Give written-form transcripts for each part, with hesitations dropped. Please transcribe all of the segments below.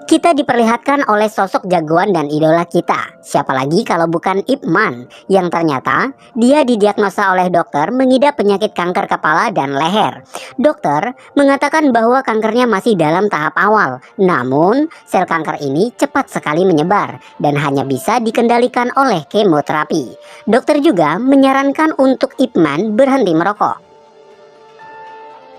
Kita diperlihatkan oleh sosok jagoan dan idola kita. Siapa lagi kalau bukan Ip Man, yang ternyata dia didiagnosa oleh dokter mengidap penyakit kanker kepala dan leher. Dokter mengatakan bahwa kankernya masih dalam tahap awal, namun sel kanker ini cepat sekali menyebar dan hanya bisa dikendalikan oleh kemoterapi. Dokter juga menyarankan untuk Ip Man berhenti merokok.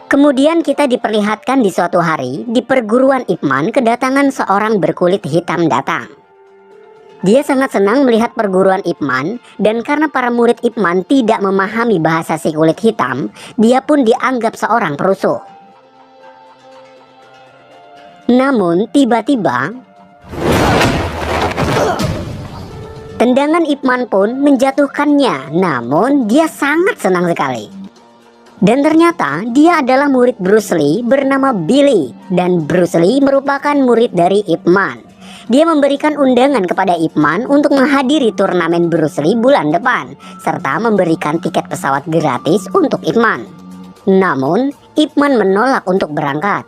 Kemudian kita diperlihatkan di suatu hari di perguruan Ip Man kedatangan seorang berkulit hitam datang. Dia sangat senang melihat perguruan Ip Man, dan karena para murid Ip Man tidak memahami bahasa si kulit hitam, dia pun dianggap seorang perusuh. Namun tiba-tiba tendangan Ip Man pun menjatuhkannya, namun dia sangat senang sekali. Dan ternyata dia adalah murid Bruce Lee bernama Billy, dan Bruce Lee merupakan murid dari Ip Man. Dia memberikan undangan kepada Ip Man untuk menghadiri turnamen Bruce Lee bulan depan, serta memberikan tiket pesawat gratis untuk Ip Man. Namun Ip Man menolak untuk berangkat.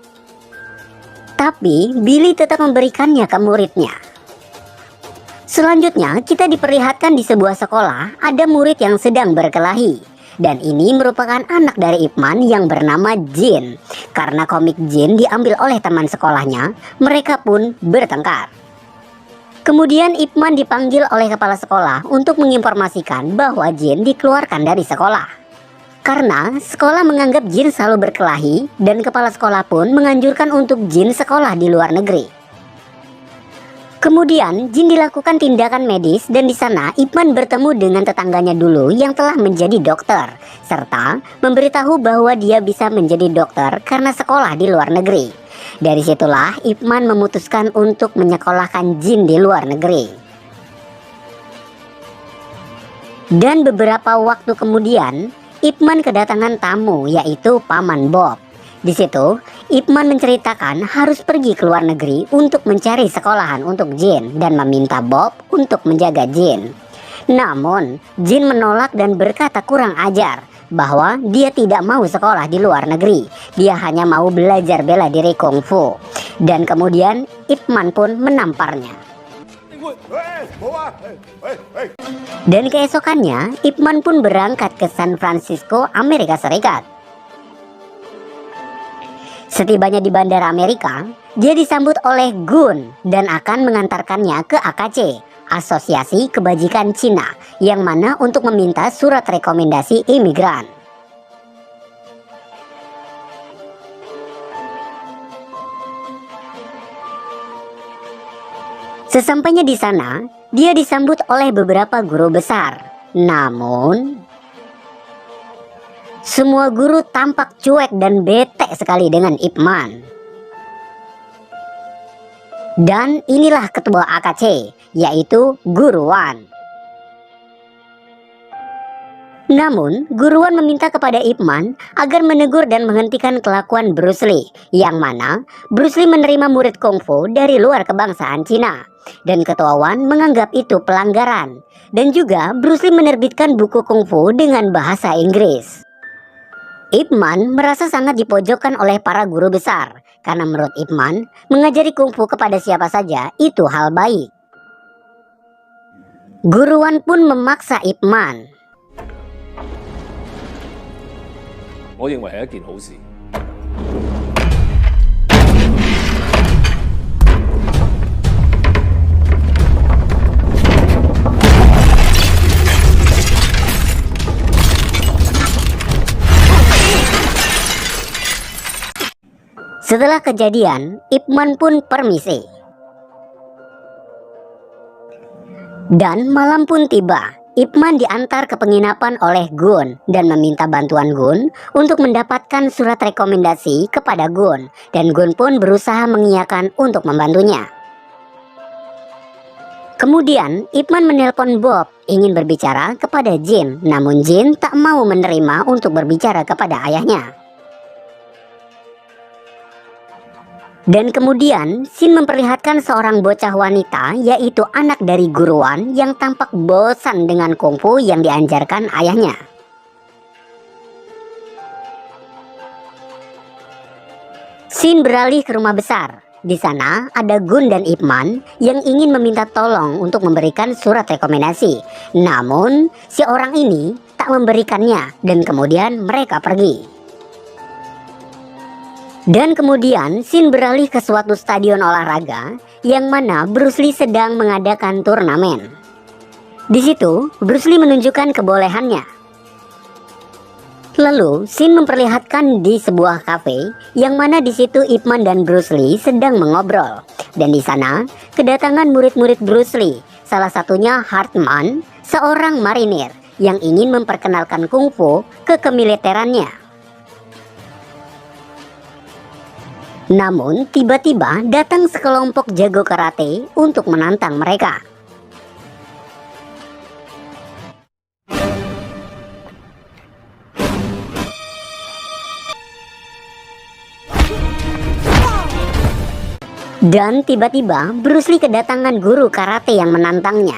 Tapi Billy tetap memberikannya ke muridnya. Selanjutnya kita diperlihatkan di sebuah sekolah ada murid yang sedang berkelahi. Dan ini merupakan anak dari Ip Man yang bernama Jin. Karena komik Jin diambil oleh teman sekolahnya, mereka pun bertengkar. Kemudian Ip Man dipanggil oleh kepala sekolah untuk menginformasikan bahwa Jin dikeluarkan dari sekolah. Karena sekolah menganggap Jin selalu berkelahi, dan kepala sekolah pun menganjurkan untuk Jin sekolah di luar negeri. Kemudian Jin dilakukan tindakan medis, dan di sana Ip Man bertemu dengan tetangganya dulu yang telah menjadi dokter, serta memberitahu bahwa dia bisa menjadi dokter karena sekolah di luar negeri. Dari situlah Ip Man memutuskan untuk menyekolahkan Jin di luar negeri. Dan beberapa waktu kemudian Ip Man kedatangan tamu, yaitu Paman Bob. Di situ Ip Man menceritakan harus pergi ke luar negeri untuk mencari sekolahan untuk Jin dan meminta Bob untuk menjaga Jin. Namun Jin menolak dan berkata kurang ajar bahwa dia tidak mau sekolah di luar negeri. Dia hanya mau belajar bela diri kungfu. Dan kemudian Ip Man pun menamparnya. Dan keesokannya Ip Man pun berangkat ke San Francisco, Amerika Serikat. Setibanya di bandara Amerika, dia disambut oleh Gun dan akan mengantarkannya ke AKC, Asosiasi Kebajikan Cina, yang mana untuk meminta surat rekomendasi imigran. Sesampainya di sana, dia disambut oleh beberapa guru besar. Namun semua guru tampak cuek dan bete sekali dengan Ip Man. Dan inilah ketua AKC, yaitu Guru Wan. Namun, Guru Wan meminta kepada Ip Man agar menegur dan menghentikan kelakuan Bruce Lee, yang mana Bruce Lee menerima murid kungfu dari luar kebangsaan Cina. Dan ketua Wan menganggap itu pelanggaran. Dan juga Bruce Lee menerbitkan buku kungfu dengan bahasa Inggris. Ip Man merasa sangat dipojokkan oleh para guru besar, karena menurut Ip Man, mengajari kungfu kepada siapa saja itu hal baik. Guru Wan pun memaksa Ip Man. Saya認為係一件好事。Setelah kejadian, Ip Man pun permisi. Dan malam pun tiba. Ip Man diantar ke penginapan oleh Gun dan meminta bantuan Gun untuk mendapatkan surat rekomendasi kepada Gun. Dan Gun pun berusaha mengiyakan untuk membantunya. Kemudian Ip Man menelpon Bob ingin berbicara kepada Jin, namun Jin tak mau menerima untuk berbicara kepada ayahnya. Dan kemudian Shin memperlihatkan seorang bocah wanita, yaitu anak dari Guru Wan, yang tampak bosan dengan kungfu yang diajarkan ayahnya. Shin beralih ke rumah besar. Di sana ada Gun dan Ip Man yang ingin meminta tolong untuk memberikan surat rekomendasi. Namun si orang ini tak memberikannya dan kemudian mereka pergi. Dan kemudian scene beralih ke suatu stadion olahraga yang mana Bruce Lee sedang mengadakan turnamen. Di situ Bruce Lee menunjukkan kebolehannya. Lalu scene memperlihatkan di sebuah kafe yang mana di situ Ip Man dan Bruce Lee sedang mengobrol. Dan di sana kedatangan murid-murid Bruce Lee, salah satunya Hartman, seorang marinir yang ingin memperkenalkan kungfu ke kemiliterannya. Namun tiba-tiba datang sekelompok jago karate untuk menantang mereka. Dan tiba-tiba Bruce Lee kedatangan guru karate yang menantangnya.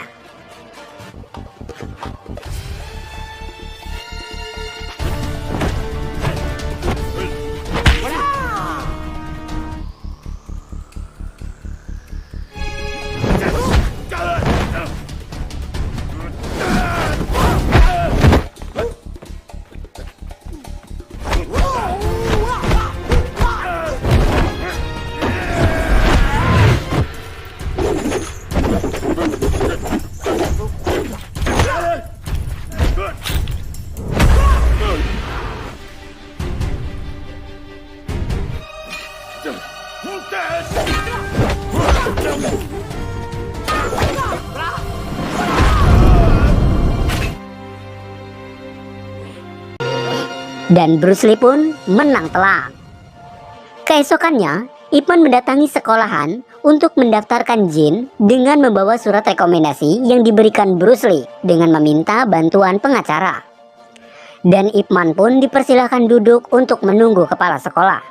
Dan Bruce Lee pun menang telak. Keesokannya, Ip Man mendatangi sekolahan untuk mendaftarkan Jin dengan membawa surat rekomendasi yang diberikan Bruce Lee dengan meminta bantuan pengacara. Dan Ip Man pun dipersilahkan duduk untuk menunggu kepala sekolah.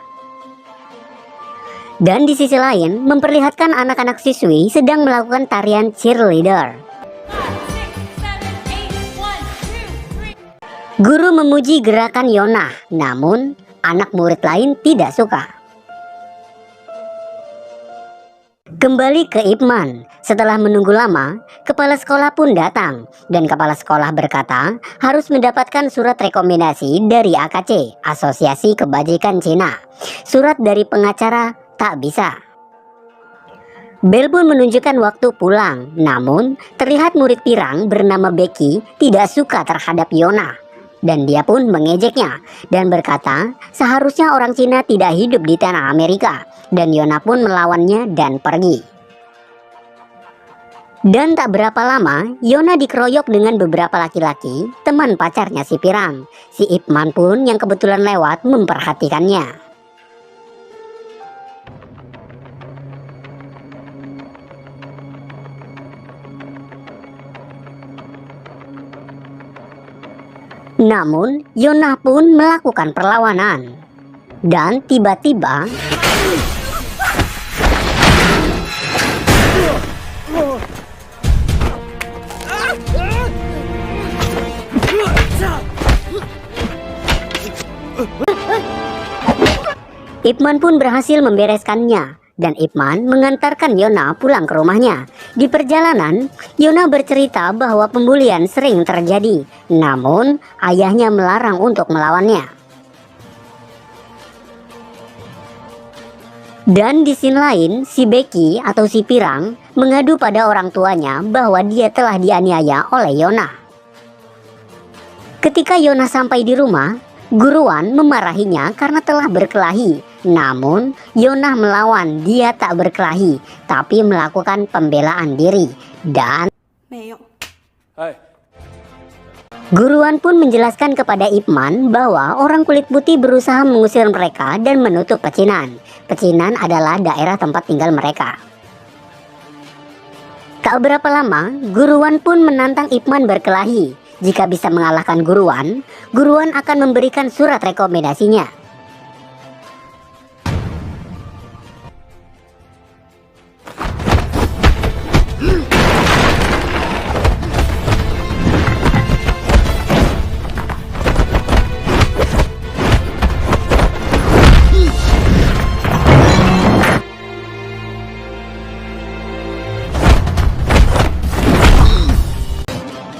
Dan di sisi lain, memperlihatkan anak-anak siswi sedang melakukan tarian cheerleader. Guru memuji gerakan Yonah, namun anak murid lain tidak suka. Kembali ke Ip Man, setelah menunggu lama, kepala sekolah pun datang. Dan kepala sekolah berkata harus mendapatkan surat rekomendasi dari AKC, Asosiasi Kebajikan Cina. Surat dari pengacara tak bisa. Bel pun menunjukkan waktu pulang, namun terlihat murid pirang bernama Becky tidak suka terhadap Yonah. Dan dia pun mengejeknya dan berkata seharusnya orang Cina tidak hidup di tanah Amerika. Dan Yonah pun melawannya dan pergi. Dan tak berapa lama Yonah dikeroyok dengan beberapa laki-laki, teman pacarnya si pirang. Si Ip Man pun yang kebetulan lewat memperhatikannya. Namun, Yonah pun melakukan perlawanan. Dan tiba-tiba Ip Man pun berhasil membereskannya. Dan Ip Man mengantarkan Yonah pulang ke rumahnya. Di perjalanan, Yonah bercerita bahwa pembulian sering terjadi, namun ayahnya melarang untuk melawannya. Dan di scene lain, si Becky atau si pirang mengadu pada orang tuanya bahwa dia telah dianiaya oleh Yonah. Ketika Yonah sampai di rumah, guruan memarahinya karena telah berkelahi. Namun, Yonah melawan, dia tak berkelahi, tapi melakukan pembelaan diri. Dan guruan pun menjelaskan kepada Ip Man bahwa orang kulit putih berusaha mengusir mereka dan menutup pecinan. Pecinan adalah daerah tempat tinggal mereka. Tak berapa lama, guruan pun menantang Ip Man berkelahi. Jika bisa mengalahkan guruan, guruan akan memberikan surat rekomendasinya.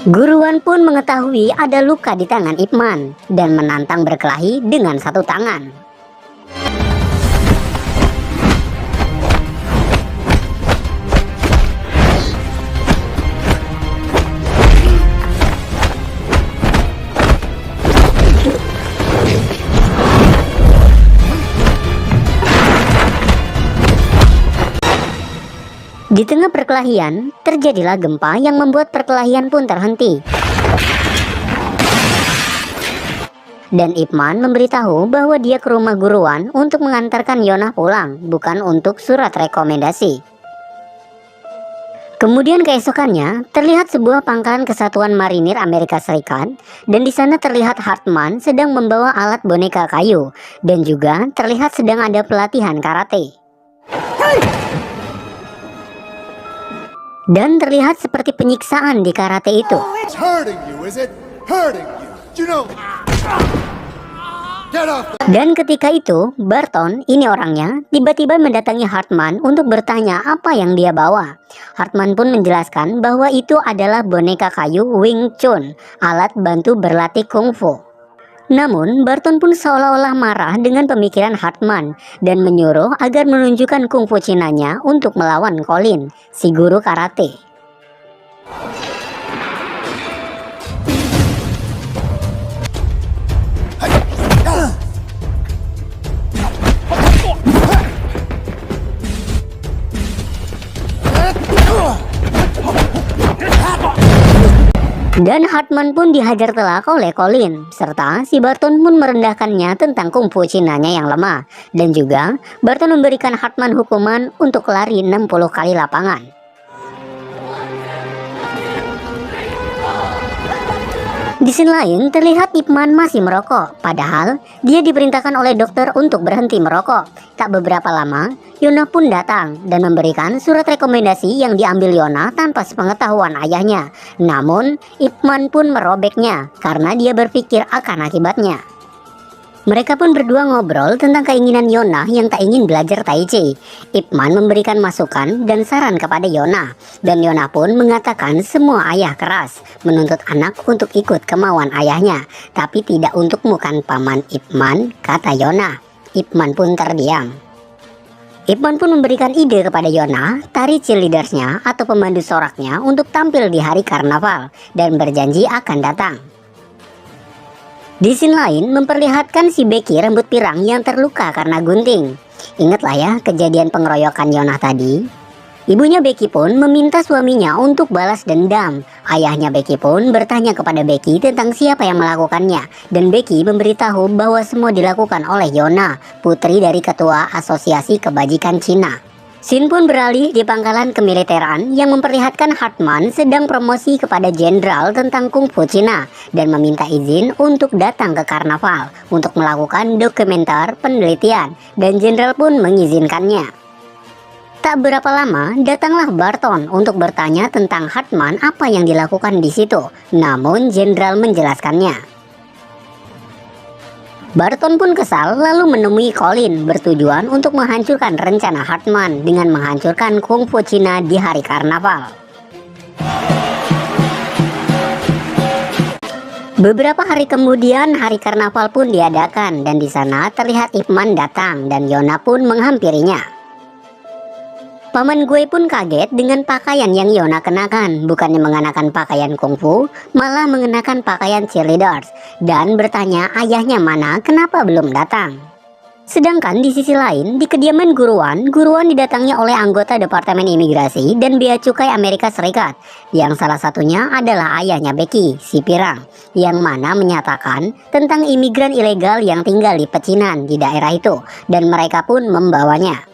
Guruan pun mengetahui ada luka di tangan Ip Man dan menantang berkelahi dengan satu tangan. Di tengah perkelahian, terjadilah gempa yang membuat perkelahian pun terhenti. Dan Ip Man memberitahu bahwa dia ke rumah guruan untuk mengantarkan Yonah pulang, bukan untuk surat rekomendasi. Kemudian keesokannya, terlihat sebuah pangkalan kesatuan marinir Amerika Serikat, dan di sana terlihat Hartman sedang membawa alat boneka kayu, dan juga terlihat sedang ada pelatihan karate. Dan terlihat seperti penyiksaan di karate itu. It's hurting you, is it? Hurting you. You know. Get off. Dan ketika itu, Barton, ini orangnya, tiba-tiba mendatangi Hartman untuk bertanya apa yang dia bawa. Hartman pun menjelaskan bahwa itu adalah boneka kayu Wing Chun, alat bantu berlatih kungfu. Namun, Barton pun seolah-olah marah dengan pemikiran Hartman dan menyuruh agar menunjukkan kungfu Cinanya untuk melawan Colin, si guru karate. Dan Hartman pun dihajar telak oleh Colin, serta si Barton pun merendahkannya tentang kungfu Cinanya yang lemah. Dan juga, Barton memberikan Hartman hukuman untuk lari 60 kali lapangan. Di sisi lain, terlihat Ip Man masih merokok, padahal dia diperintahkan oleh dokter untuk berhenti merokok. Tak beberapa lama, Yonah pun datang dan memberikan surat rekomendasi yang diambil Yonah tanpa sepengetahuan ayahnya. Namun, Ip Man pun merobeknya karena dia berpikir akan akibatnya. Mereka pun berdua ngobrol tentang keinginan Yonah yang tak ingin belajar Tai Chi. Ip Man memberikan masukan dan saran kepada Yonah, dan Yonah pun mengatakan semua ayah keras, menuntut anak untuk ikut kemauan ayahnya, tapi tidak untuk bukan paman Ip Man, kata Yonah. Ip Man pun terdiam. Ip Man pun memberikan ide kepada Yonah, tari cheerleadersnya atau pemandu soraknya untuk tampil di hari karnaval, dan berjanji akan datang. Di scene lain memperlihatkan si Becky rambut pirang yang terluka karena gunting. Ingatlah ya kejadian pengeroyokan Yonah tadi. Ibunya Becky pun meminta suaminya untuk balas dendam. Ayahnya Becky pun bertanya kepada Becky tentang siapa yang melakukannya. Dan Becky memberitahu bahwa semua dilakukan oleh Yonah, putri dari ketua Asosiasi Kebajikan Cina. Scene pun beralih di pangkalan kemiliteran yang memperlihatkan Hartman sedang promosi kepada jenderal tentang kungfu Cina dan meminta izin untuk datang ke karnaval untuk melakukan dokumenter penelitian, dan jenderal pun mengizinkannya. Tak berapa lama datanglah Barton untuk bertanya tentang Hartman apa yang dilakukan di situ, namun jenderal menjelaskannya. Barton pun kesal lalu menemui Colin bertujuan untuk menghancurkan rencana Hartman dengan menghancurkan kungfu Cina di hari karnaval. Beberapa hari kemudian hari karnaval pun diadakan dan di sana terlihat Ip Man datang dan Yonah pun menghampirinya. Paman gue pun kaget dengan pakaian yang Yonah kenakan, bukannya mengenakan pakaian kungfu, malah mengenakan pakaian cheerleaders, dan bertanya ayahnya mana, kenapa belum datang. Sedangkan di sisi lain, di kediaman guruan didatangi oleh anggota Departemen Imigrasi dan Bea Cukai Amerika Serikat, yang salah satunya adalah ayahnya Becky, si pirang, yang mana menyatakan tentang imigran ilegal yang tinggal di pecinan di daerah itu, dan mereka pun membawanya.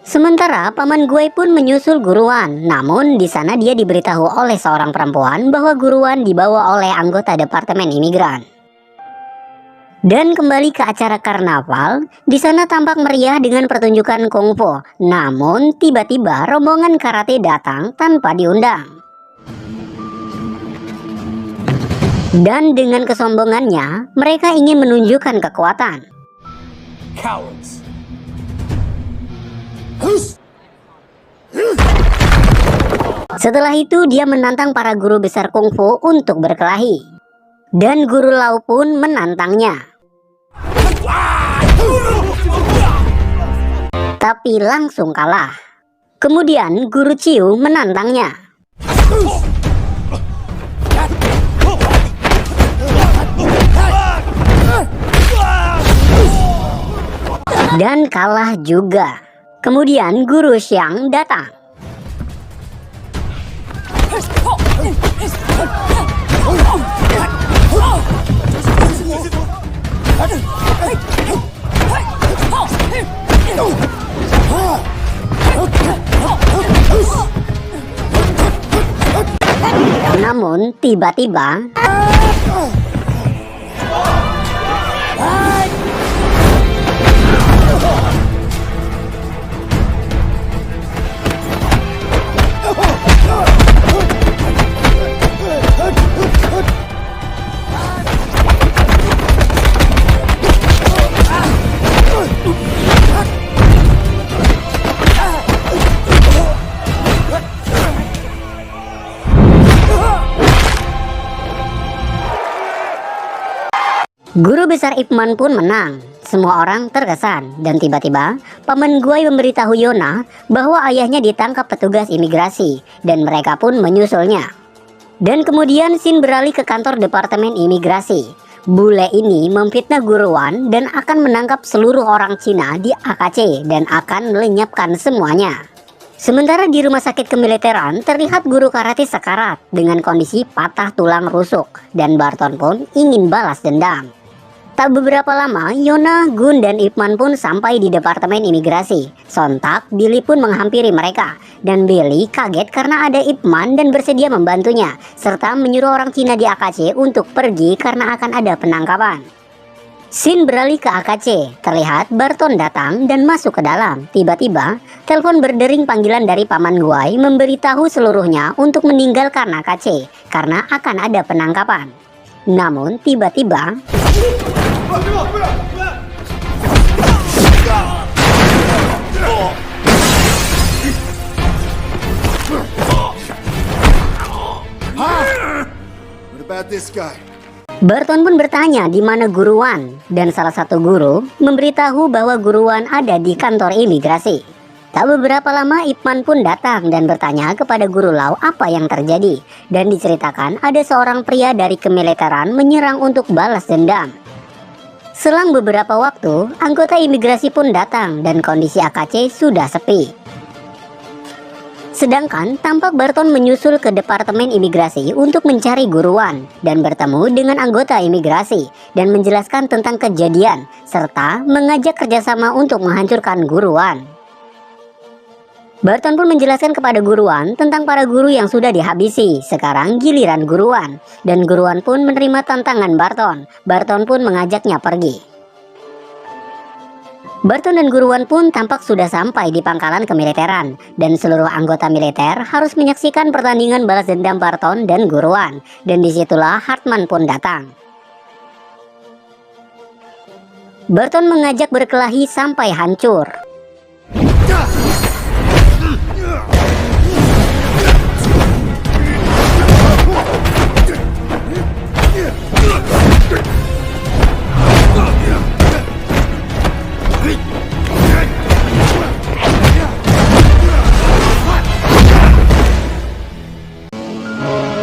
Sementara paman gue pun menyusul guruan, namun di sana dia diberitahu oleh seorang perempuan bahwa guruan dibawa oleh anggota Departemen Imigran. Dan kembali ke acara karnaval, di sana tampak meriah dengan pertunjukan kungfu. Namun tiba-tiba rombongan karate datang tanpa diundang. Dan dengan kesombongannya, mereka ingin menunjukkan kekuatan. Setelah itu dia menantang para guru besar kungfu untuk berkelahi. Dan guru Lau pun menantangnya. Tapi langsung kalah. Kemudian guru Ciu menantangnya. Dan kalah juga. Kemudian guru Xiang datang. Namun tiba-tiba guru besar Ip Man pun menang. Semua orang terkesan dan tiba-tiba Paman Guai memberitahu Yona bahwa ayahnya ditangkap petugas imigrasi dan mereka pun menyusulnya. Dan kemudian Sin beralih ke kantor departemen imigrasi. Bule ini memfitnah Guru Wan dan akan menangkap seluruh orang Cina di AKC dan akan melenyapkan semuanya. Sementara di rumah sakit kemiliteran terlihat guru karate sekarat dengan kondisi patah tulang rusuk dan Barton pun ingin balas dendam. Tak beberapa lama, Yona, Gun, dan Ip Man pun sampai di departemen imigrasi. Sontak, Billy pun menghampiri mereka. Dan Billy kaget karena ada Ip Man dan bersedia membantunya. Serta menyuruh orang Cina di AKC untuk pergi karena akan ada penangkapan. Sin beralih ke AKC. Terlihat Barton datang dan masuk ke dalam. Tiba-tiba, telepon berdering panggilan dari Paman Guai memberitahu seluruhnya untuk meninggalkan AKC. Karena akan ada penangkapan. Namun, tiba-tiba What about this guy? Barton pun bertanya di mana Guru Wan, dan salah satu guru memberitahu bahwa Guru Wan ada di kantor imigrasi. Tak beberapa lama Ip Man pun datang dan bertanya kepada Guru Lau apa yang terjadi, dan diceritakan ada seorang pria dari kemiliteran menyerang untuk balas dendam. Selang beberapa waktu, anggota imigrasi pun datang dan kondisi AKC sudah sepi. Sedangkan tampak Barton menyusul ke departemen imigrasi untuk mencari Guru Wan dan bertemu dengan anggota imigrasi dan menjelaskan tentang kejadian serta mengajak kerjasama untuk menghancurkan Guru Wan. Barton pun menjelaskan kepada Guru Wan tentang para guru yang sudah dihabisi. Sekarang giliran Guru Wan, dan Guru Wan pun menerima tantangan Barton. Barton pun mengajaknya pergi. Barton dan Guru Wan pun tampak sudah sampai di pangkalan kemiliteran, dan seluruh anggota militer harus menyaksikan pertandingan balas dendam Barton dan Guru Wan. Dan disitulah Hartman pun datang. Barton mengajak berkelahi sampai hancur.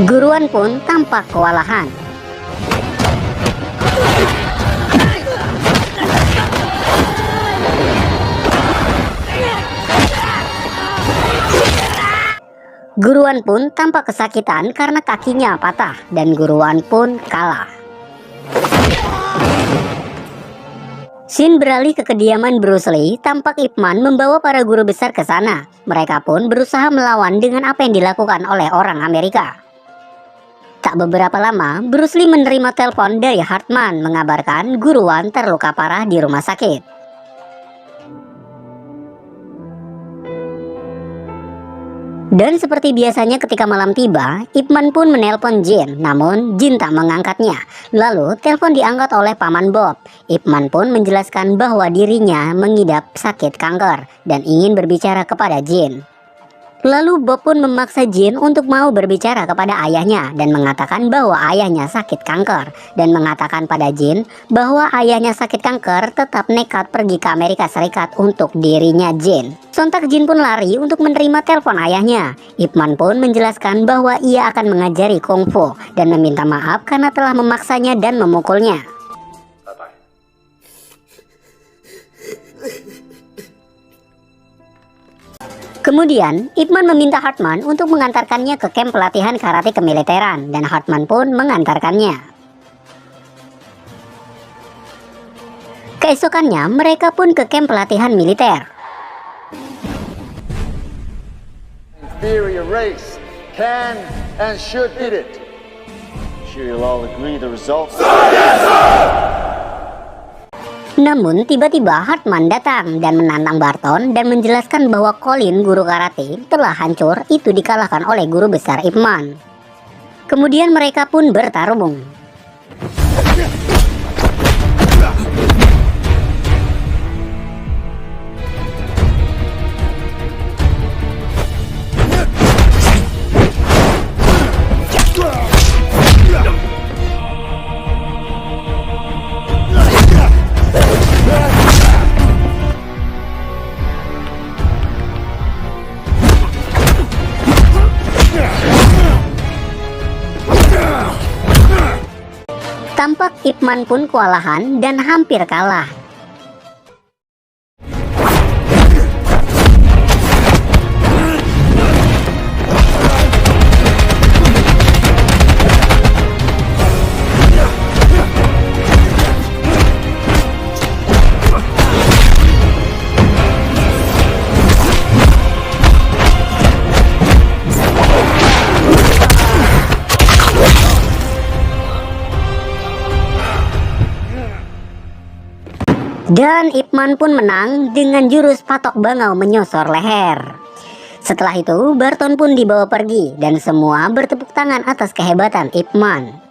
Guru Wan pun tampak kewalahan. Guru Wan pun tampak kesakitan karena kakinya patah dan Guru Wan pun kalah. Sin beralih ke kediaman Bruce Lee, tampak Ip Man membawa para guru besar ke sana. Mereka pun berusaha melawan dengan apa yang dilakukan oleh orang Amerika. Tak beberapa lama, Bruce Lee menerima telepon dari Hartman mengabarkan Guru Wan terluka parah di rumah sakit. Dan seperti biasanya ketika malam tiba, Ip Man pun menelpon Jin, namun Jin tak mengangkatnya. Lalu telepon diangkat oleh Paman Bob. Ip Man pun menjelaskan bahwa dirinya mengidap sakit kanker dan ingin berbicara kepada Jin. Lalu Bob pun memaksa Jin untuk mau berbicara kepada ayahnya dan mengatakan bahwa ayahnya sakit kanker, dan mengatakan pada Jin bahwa ayahnya sakit kanker tetap nekat pergi ke Amerika Serikat untuk dirinya Jin. Sontak Jin pun lari untuk menerima telepon ayahnya. Ip Man pun menjelaskan bahwa ia akan mengajari kungfu dan meminta maaf karena telah memaksanya dan memukulnya. Kemudian, Ip Man meminta Hartman untuk mengantarkannya ke kamp pelatihan karate kemiliteran, dan Hartman pun mengantarkannya. Keesokannya, mereka pun ke kamp pelatihan militer. Inferior race can and should beat it. Sure you'll all agree the results. Namun tiba-tiba Hartman datang dan menantang Barton dan menjelaskan bahwa Colin, guru karate, telah hancur itu dikalahkan oleh guru besar Ip Man. Kemudian mereka pun bertarung. Tampak Ip Man pun kewalahan dan hampir kalah. Dan Ip Man pun menang dengan jurus patok bangau menyosor leher. Setelah itu, Barton pun dibawa pergi dan semua bertepuk tangan atas kehebatan Ip Man.